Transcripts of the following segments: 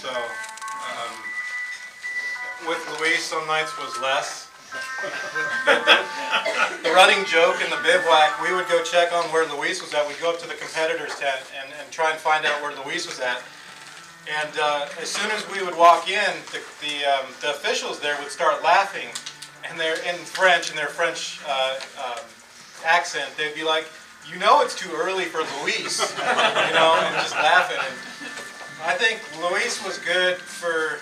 So with Luis, some nights was less. The running joke in the bivouac, we would go check on where Luis was at. We'd go up to the competitor's tent and try and find out where Luis was at. And as soon as we would walk in, the officials there would start laughing, and they're in French, in their French accent. They'd be like, "You know, it's too early for Luis," you know, and just laughing. And I think Luis was good for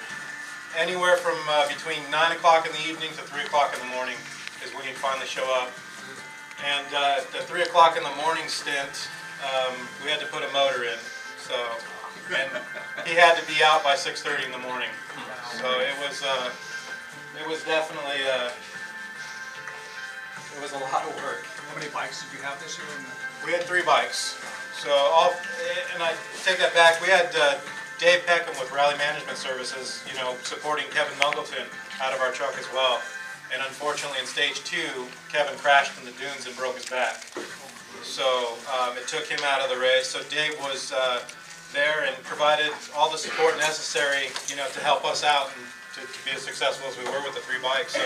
anywhere from between 9 o'clock in the evening to 3 o'clock in the morning is when he'd finally show up. And the 3 o'clock in the morning stint, we had to put a motor in. So, and he had to be out by 6:30 in the morning. So it was definitely it was a lot of work. How many bikes did you have this year? We had 3 bikes. So and I take that back. We had Dave Peckham with Rally Management Services, you know, supporting Kevin Mungleton out of our truck as well. And unfortunately, in stage 2, Kevin crashed in the dunes and broke his back. So it took him out of the race. So Dave was there and provided all the support necessary, you know, to help us out and to be as successful as we were with the 3 bikes. So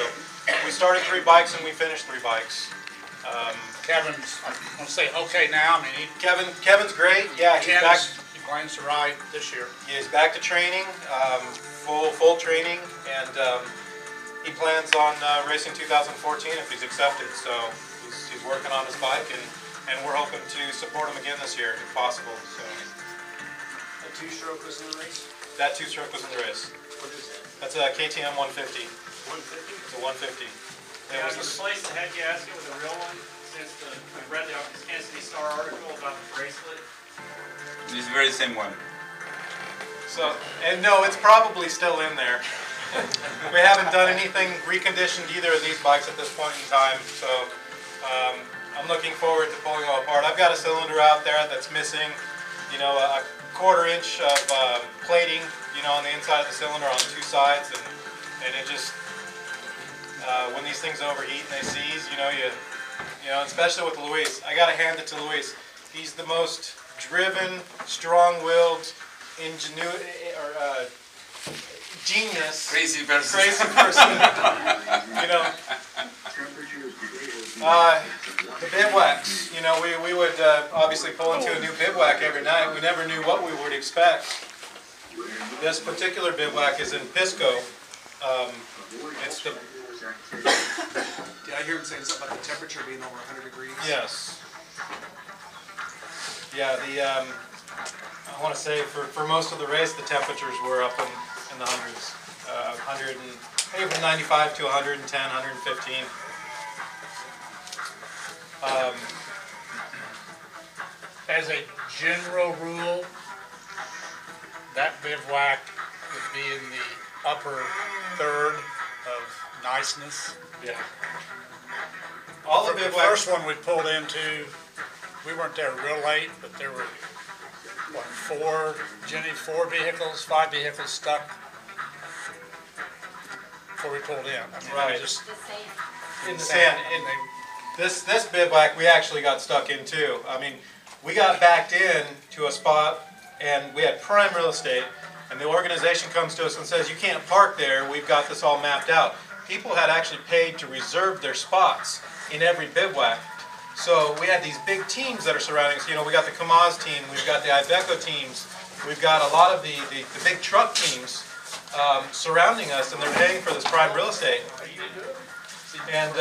we started 3 bikes and we finished 3 bikes. Kevin's, I'm going to say okay now. I mean, Kevin's great. Yeah, he's back. He plans to ride this year. He is back to training, full training, and he plans on racing 2014 if he's accepted. So he's working on his bike, and we're hoping to support him again this year if possible. So a 2-stroke was in the race? That 2-stroke was in the race. What is that? That's a KTM 150. 150? It's a 150. Yeah, I replaced the head gasket with a real one since I read the Kansas City Star article about the bracelet. It's the very same one. So, and no, it's probably still in there. We haven't done anything reconditioned either of these bikes at this point in time, so I'm looking forward to pulling them apart. I've got a cylinder out there that's missing, you know, a 1/4 inch of plating, you know, on the inside of the cylinder on 2 sides, and it just when these things overheat and they seize, you know, especially with Luis, I gotta hand it to Luis. He's the most driven, strong-willed, genius, crazy person. You know, the bivouacs. You know, we would obviously pull into a new bivouac every night. We never knew what we would expect. This particular bivouac is in Pisco. It's the. Did I hear him saying something about the temperature being over 100 degrees? Yes. Yeah, I want to say for most of the race, the temperatures were up in the hundreds. 100 and maybe from 95 to 110, 115. As a general rule, that bivouac would be in the upper third of niceness. Yeah. All the The bivouacs. first one we pulled into, we weren't there real late, but there were, what, 4 vehicles, 5 vehicles stuck before we pulled in. I mean, Right. it was just In the sand. This bivouac we actually got stuck in too. I mean, we got backed in to a spot and we had prime real estate, and the organization comes to us and says, "You can't park there, we've got this all mapped out." People had actually paid to reserve their spots in every bivouac. So we had these big teams that are surrounding us. You know, we got the Kamaz team, we've got the Iveco teams, we've got a lot of the big truck teams surrounding us, and they're paying for this prime real estate. And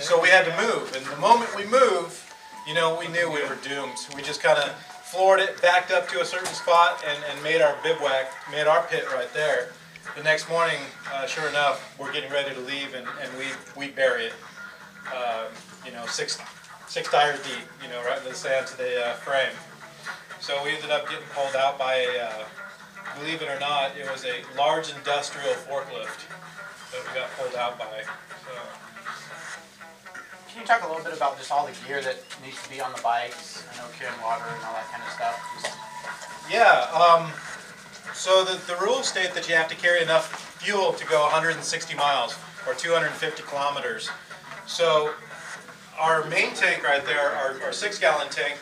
so we had to move, and the moment we moved, you know, we knew we were doomed. We just kind of floored it, backed up to a certain spot, and made our bivouac, made our pit right there. The next morning, sure enough, we're getting ready to leave, and we bury it, you know, six tires deep, you know, right in the sand to the frame. So we ended up getting pulled out by believe it or not, it was a large industrial forklift that we got pulled out by. So. Can you talk a little bit about just all the gear that needs to be on the bikes? I know carrying water and all that kind of stuff. Yeah, so the rules state that you have to carry enough fuel to go 160 miles or 250 kilometers. So our main tank right there, our 6-gallon tank,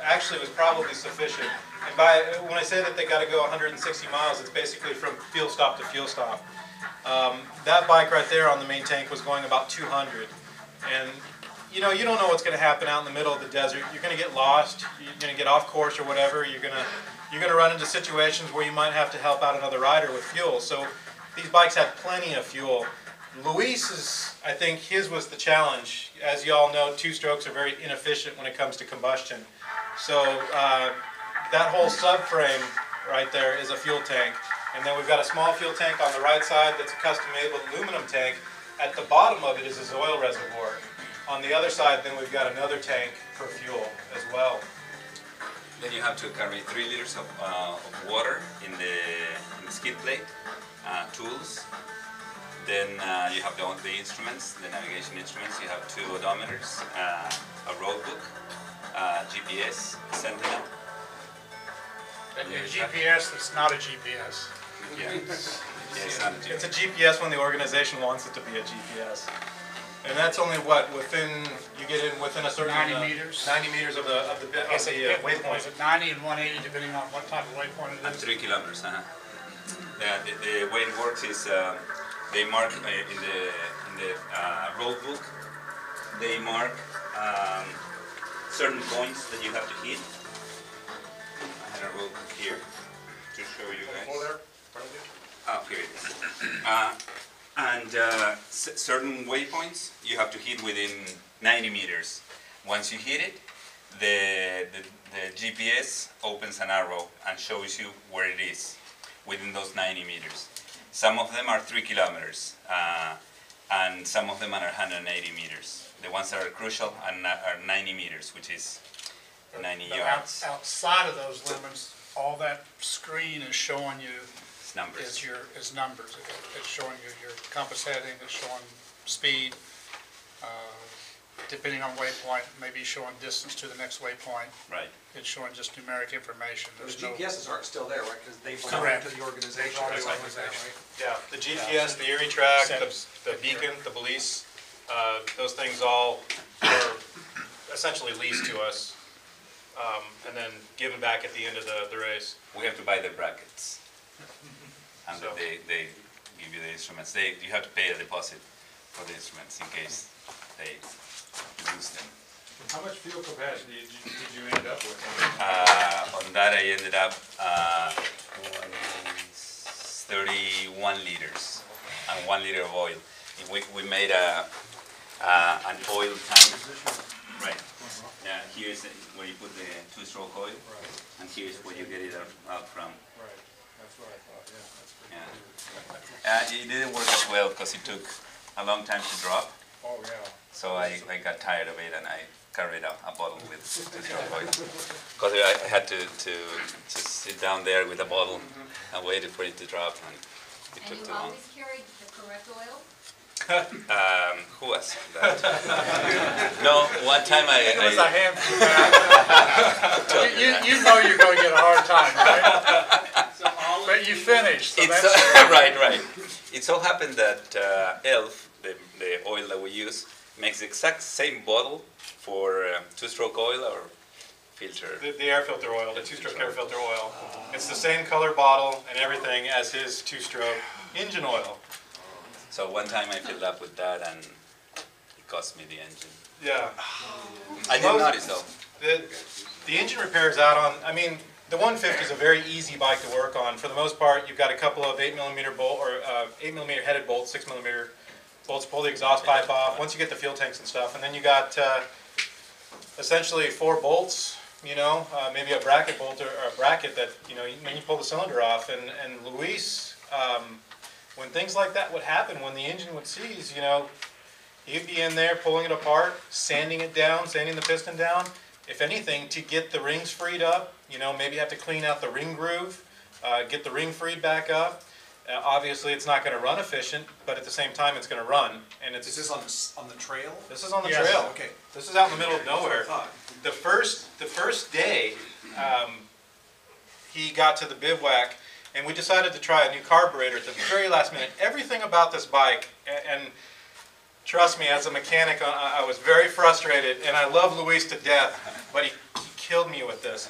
actually was probably sufficient And when I say that they got to go 160 miles, it's basically from fuel stop to fuel stop. That bike right there on the main tank was going about 200. And you know, you don't know what's going to happen out in the middle of the desert. You're going to get lost, you're going to get off course or whatever. You're going to run into situations where you might have to help out another rider with fuel. So these bikes had plenty of fuel. Luis's, I think his was the challenge. As you all know, two-strokes are very inefficient when it comes to combustion. So that whole subframe right there is a fuel tank. And then we've got a small fuel tank on the right side that's a custom-made aluminum tank. At the bottom of it is his oil reservoir. On the other side, then we've got another tank for fuel as well. Then you have to carry 3 liters of water in the skid plate, tools. Then you have the instruments, the navigation instruments. You have 2 odometers, a road book, GPS, Sentinel. A GPS that's not a GPS. Yeah, it's not a GPS. It's a GPS when the organization wants it to be a GPS. And that's only what, you get in within a certain 90 meters. 90 meters of the waypoint. Is it 90 and 180 depending on what type of waypoint it And is? 3 kilometers. The way it works is they mark in the road book. They mark certain points that you have to hit. I had a road book here to show you guys. Oh, here it is. And certain waypoints you have to hit within 90 meters. Once you hit it, the GPS opens an arrow and shows you where it is within those 90 meters. Some of them are 3 kilometers, and some of them are 180 meters. The ones that are crucial are 90 meters, which is 90 yards. Outside of those limits, all that screen is showing you It's numbers. is numbers. It's showing you your compass heading, it's showing speed, depending on waypoint, maybe showing distance to the next waypoint. Right. It's showing just numeric information. The There's no. GPSs aren't still there, right? Because they belong Correct. to the organization. They belong to the Something like that, organization. right? Yeah, the GPS, the Erie track, the beacon, the police, those things all are essentially leased to us, and then given back at the end of the race. We have to buy the brackets. And So- they give you the instruments. You have to pay a deposit for the instruments in case they lose them. How much fuel capacity did you end up with? On that I ended up 31 liters and 1 liter of oil. We made an oil tank. Right. Yeah, here's where you put the 2-stroke oil, and here's where you get it out from. Right, that's what I thought, yeah, that's pretty Yeah. It didn't work as well because it took a long time to drop. Oh, yeah. So I got tired of it and I carried a bottle with 2-stroke oil. Because I had to sit down there with a bottle and waited for it to drop, and it And took you too long. always carried the correct oil? Who asked that? No, one time It was a I handful. told you that. You know you're going to get a hard time, right? But you finished, so It's that's. right. It so happened that ELF, the oil that we use, makes the exact same bottle for 2-stroke oil or filter. The air filter oil, the 2-stroke air filter oil. It's the same color bottle and everything as his 2-stroke engine oil. So one time I filled up with that and it cost me the engine. Yeah. I didn't notice though. The engine repairs out on, I mean, the 150 is a very easy bike to work on. For the most part, you've got a couple of 8mm bolt or 8mm headed bolts, 6mm bolts, pull the exhaust pipe off. Once you get the fuel tanks and stuff, and then you got essentially 4 bolts. You know, maybe a bracket bolt or a bracket that when you pull the cylinder off. And Luis, when things like that would happen, when the engine would seize, he'd be in there pulling it apart, sanding it down, sanding the piston down. If anything, to get the rings freed up, maybe have to clean out the ring groove, get the ring freed back up. Obviously, it's not going to run efficient, but at the same time, it's going to run. And Is this on the trail? This is on the Yes. trail. Okay. This is out in the middle of That's what I nowhere. thought. The first day, he got to the bivouac, and we decided to try a new carburetor at the very last minute. Everything about this bike, and trust me, as a mechanic, I was very frustrated, and I love Luis to death, but he killed me with this.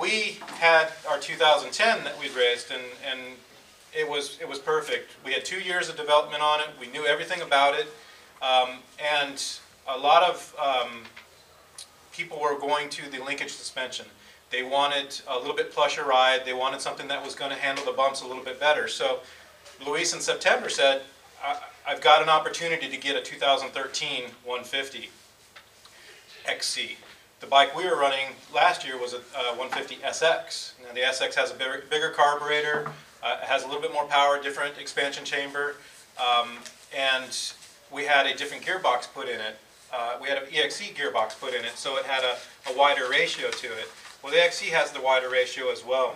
we had our 2010 that we'd raised, and it was perfect. We had 2 years of development on it. We knew everything about it, and a lot of people were going to the linkage suspension. They wanted a little bit plusher ride. They wanted something that was going to handle the bumps a little bit better. So Luis in September said, I've got an opportunity to get a 2013 150 XC. The bike we were running last year was a 150 SX. Now the SX has a bigger carburetor, it has a little bit more power, different expansion chamber, and we had a different gearbox put in it. We had an EXC gearbox put in it, so it had a wider ratio to it. Well, the XC has the wider ratio as well,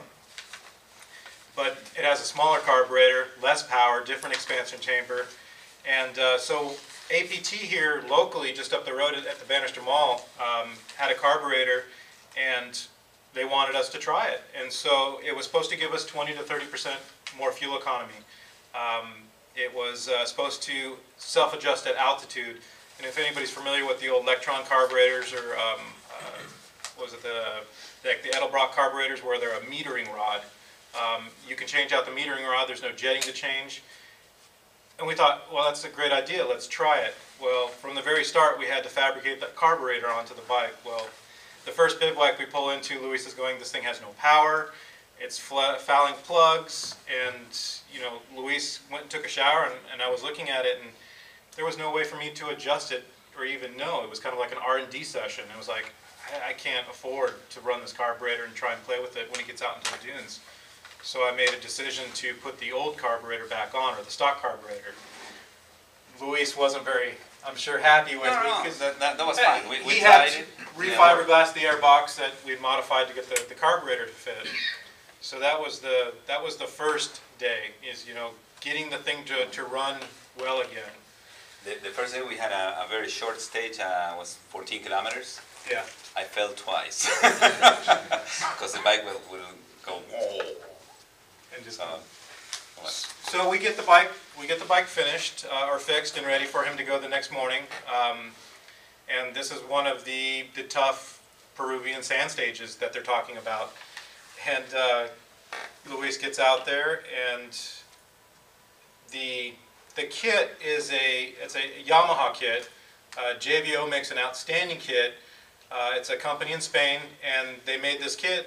but it has a smaller carburetor, less power, different expansion chamber, and so APT here locally, just up the road at the Bannister Mall, had a carburetor, and they wanted us to try it. And so it was supposed to give us 20 to 30% more fuel economy. It was supposed to self-adjust at altitude. And if anybody's familiar with the old Electron carburetors, or what was it, the Edelbrock carburetors, where they're a metering rod, you can change out the metering rod. There's no jetting to change. And we thought, well, that's a great idea, let's try it. Well, from the very start, we had to fabricate that carburetor onto the bike. Well, the first bivouac we pull into, Luis is going, this thing has no power, it's fouling plugs, and you know, Luis went and took a shower, and I was looking at it, and there was no way for me to adjust it or even know. It was kind of like an R&D session. It was like, I can't afford to run this carburetor and try and play with it when it gets out into the dunes. So I made a decision to put the old carburetor back on, or the stock carburetor. Luis wasn't very, I'm sure, happy with me. Because that was fine. He had refiberglassed the air box that we'd modified to get the carburetor to fit. So that was the first day, is, you know, getting the thing to run well again. The first day we had a very short stage, was 14 kilometers. Yeah. I fell twice because the bike will go. And just, so we get the bike finished or fixed and ready for him to go the next morning. And this is one of the tough Peruvian sand stages that they're talking about. And Luis gets out there, and the kit is it's a Yamaha kit. JVO makes an outstanding kit. It's a company in Spain, and they made this kit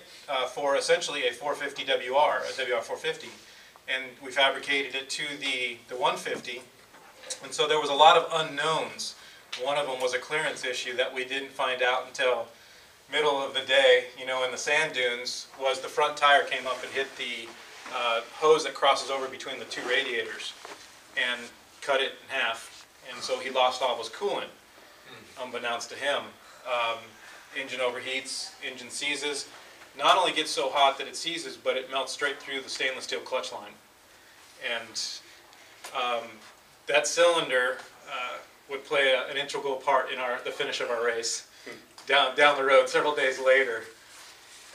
for essentially a 450 WR, a WR 450, and we fabricated it to the 150, and so there was a lot of unknowns. One of them was a clearance issue that we didn't find out until middle of the day, you know, in the sand dunes, was the front tire came up and hit the hose that crosses over between the two radiators and cut it in half, and so he lost all of his coolant, unbeknownst to him. Engine overheats, engine seizes. Not only gets so hot that it seizes, but it melts straight through the stainless steel clutch line. And that cylinder would play an integral part in the finish of our race down the road several days later.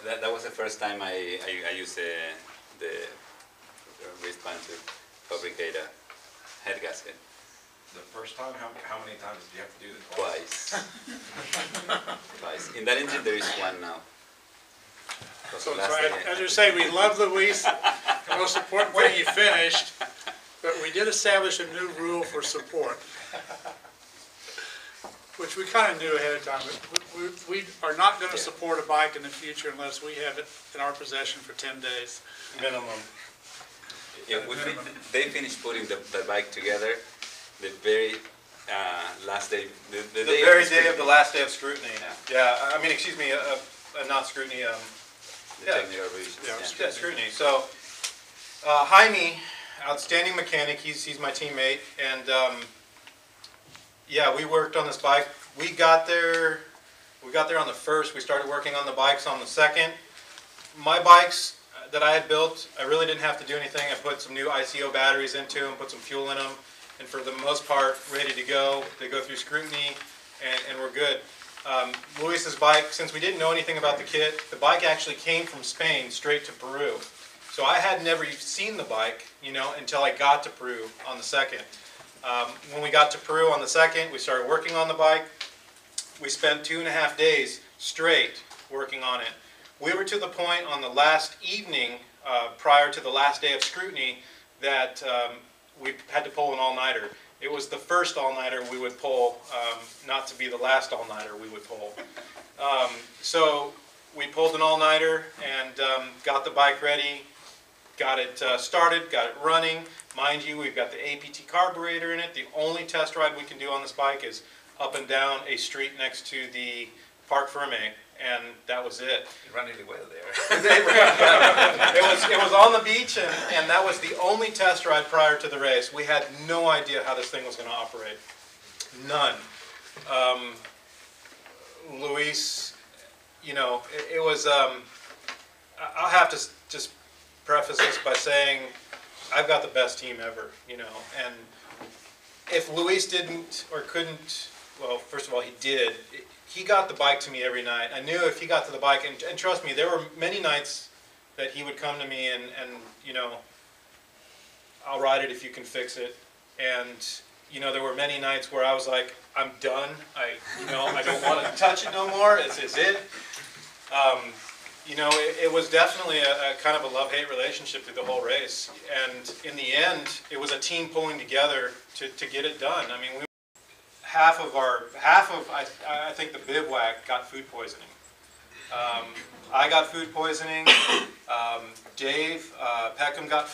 That was the first time I used the wristband to fabricate a head gasket. The first time, how many times do you have to do it? Twice. Twice. In that engine there is one now. So as you say, we love Luis. The most important thing, he finished, but we did establish a new rule for support, which we kind of knew ahead of time. We are not going to support a bike in the future unless we have it in our possession for 10 days. Minimum. Yeah, they finished putting the bike together. The very last day, the very day of the last day of scrutiny. Yeah. I mean, excuse me, not scrutiny. Technical revision. Yeah, scrutiny. So, Jaime, outstanding mechanic. He's my teammate, and yeah, we worked on this bike. We got there on the 1st. We started working on the bikes on the 2nd. My bikes that I had built, I really didn't have to do anything. I put some new ICO batteries into them, put some fuel in them, and for the most part, ready to go. They go through scrutiny, and we're good. Luis's bike, since we didn't know anything about the kit, the bike actually came from Spain straight to Peru. So I had never seen the bike, you know, until I got to Peru on the 2nd. When we got to Peru on the 2nd, we started working on the bike. We spent 2.5 days straight working on it. we were to the point on the last evening, prior to the last day of scrutiny, that we had to pull an all-nighter. It was the first all-nighter we would pull, not to be the last all-nighter we would pull. So we pulled an all-nighter and got the bike ready, got it started, got it running. Mind you, we've got the APT carburetor in it. The only test ride we can do on this bike is up and down a street next to the Parc Fermé, and that was it. You run really well there. It was on the beach, and that was the only test ride prior to the race. We had no idea how this thing was going to operate. None. Luis, you know, it was, I'll have to just preface this by saying I've got the best team ever, you know, and if Luis didn't or couldn't, well, first of all, he did. He got the bike to me every night. I knew if he got to the bike, and trust me, there were many nights that he would come to me and you know, I'll ride it if you can fix it. And you know, there were many nights where I was like, I'm done. I don't want to touch it no more. This is it. You know, it was definitely a kind of a love-hate relationship through the whole race. And in the end, it was a team pulling together to get it done. I mean, I think the bivouac got food poisoning. I got food poisoning. Dave Peckham got food